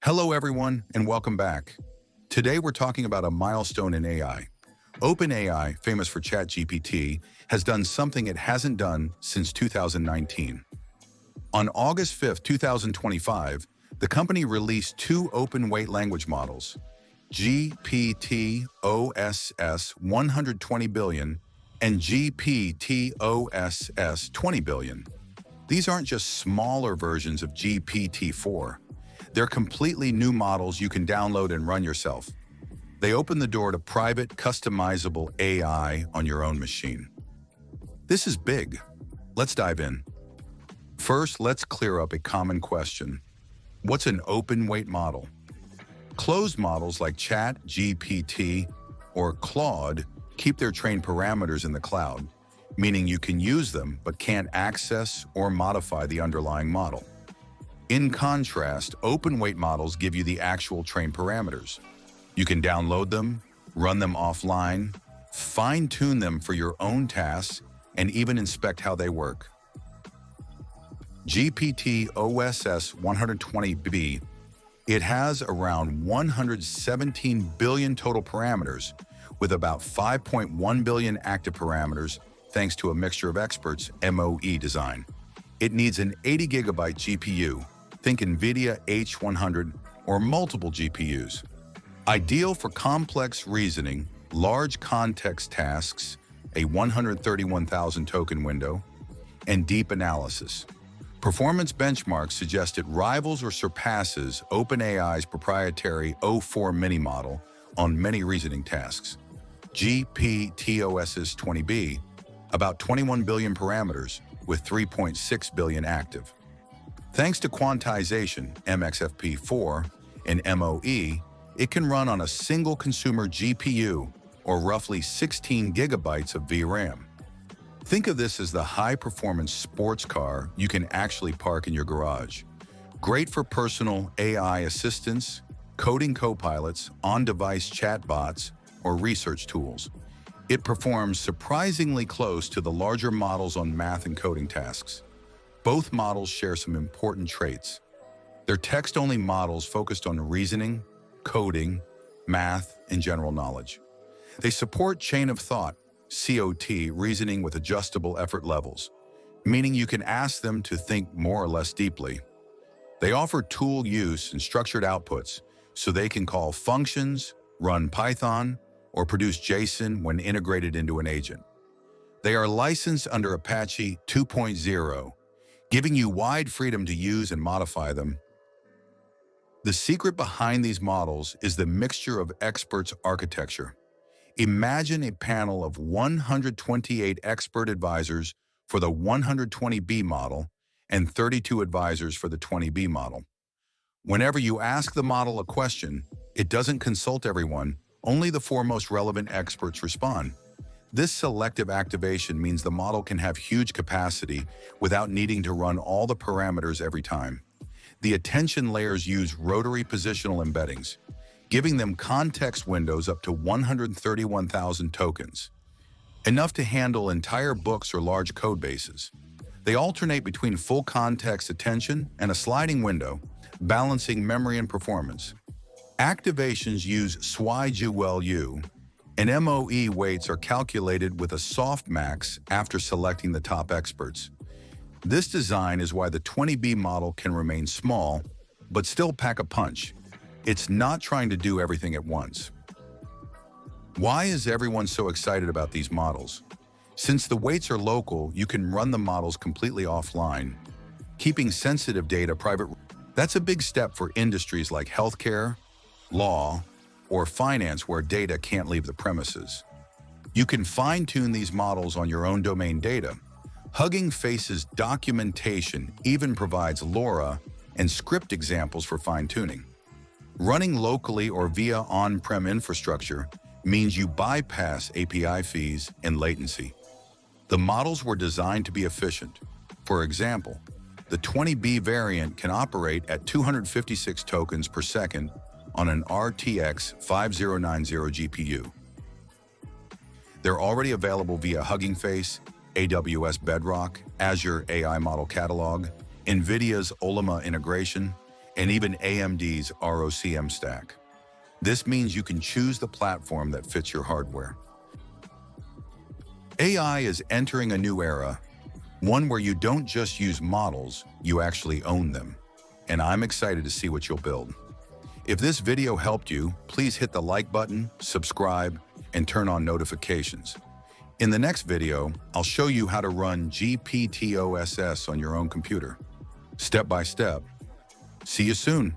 Hello everyone and welcome back. Today we're talking about a milestone in AI. OpenAI, famous for ChatGPT, has done something it hasn't done since 2019. On August 5, 2025, the company released two open-weight language models, GPT OSS 120 billion and GPT OSS 20 billion. These aren't just smaller versions of GPT-4. They're completely new models you can download and run yourself. They open the door to private, customizable AI on your own machine. This is big. Let's dive in. First, let's clear up a common question. What's an open-weight model? Closed models like ChatGPT or Claude keep their trained parameters in the cloud, meaning you can use them but can't access or modify the underlying model. In contrast, open-weight models give you the actual trained parameters. You can download them, run them offline, fine-tune them for your own tasks, and even inspect how they work. GPT OSS 120B, it has around 117 billion total parameters, with about 5.1 billion active parameters thanks to a mixture of experts' MOE design. It needs an 80 gigabyte GPU, think NVIDIA H100 or multiple GPUs. Ideal for complex reasoning, large context tasks, a 131,000 token window, and deep analysis. Performance benchmarks suggest it rivals or surpasses OpenAI's proprietary O4 mini model on many reasoning tasks. GPT OSS 20B, about 21 billion parameters with 3.6 billion active. Thanks to quantization, MXFP4, and MOE, it can run on a single consumer GPU or roughly 16 gigabytes of VRAM. Think of this as the high-performance sports car you can actually park in your garage. Great for personal AI assistants, coding copilots, on-device chatbots, or research tools. It performs surprisingly close to the larger models on math and coding tasks. Both models share some important traits. They're text-only models focused on reasoning, coding, math, and general knowledge. They support chain of thought, COT, reasoning with adjustable effort levels, meaning you can ask them to think more or less deeply. They offer tool use and structured outputs, so they can call functions, run Python, or produce JSON when integrated into an agent. They are licensed under Apache 2.0, giving you wide freedom to use and modify them. The secret behind these models is the mixture of experts' architecture. Imagine a panel of 128 expert advisors for the 120B model and 32 advisors for the 20B model. Whenever you ask the model a question, it doesn't consult everyone, only the four most relevant experts respond. This selective activation means the model can have huge capacity without needing to run all the parameters every time. The attention layers use rotary positional embeddings, giving them context windows up to 131,000 tokens, enough to handle entire books or large code bases. They alternate between full context attention and a sliding window, balancing memory and performance. Activations use SWI-GUL-U, and MOE weights are calculated with a softmax after selecting the top experts. This design is why the 20B model can remain small, but still pack a punch. It's not trying to do everything at once. Why is everyone so excited about these models? Since the weights are local, you can run the models completely offline, keeping sensitive data private. That's a big step for industries like healthcare, law, or finance where data can't leave the premises. You can fine-tune these models on your own domain data. Hugging Face's documentation even provides LoRa and script examples for fine-tuning. Running locally or via on-prem infrastructure means you bypass API fees and latency. The models were designed to be efficient. For example, the 20B variant can operate at 256 tokens per second on an RTX 5090 GPU. They're already available via Hugging Face, AWS Bedrock, Azure AI Model Catalog, NVIDIA's Ollama integration, and even AMD's ROCm stack. This means you can choose the platform that fits your hardware. AI is entering a new era, one where you don't just use models, you actually own them. And I'm excited to see what you'll build. If this video helped you, please hit the like button, subscribe, and turn on notifications. In the next video, I'll show you how to run GPT OSS on your own computer, step by step. See you soon.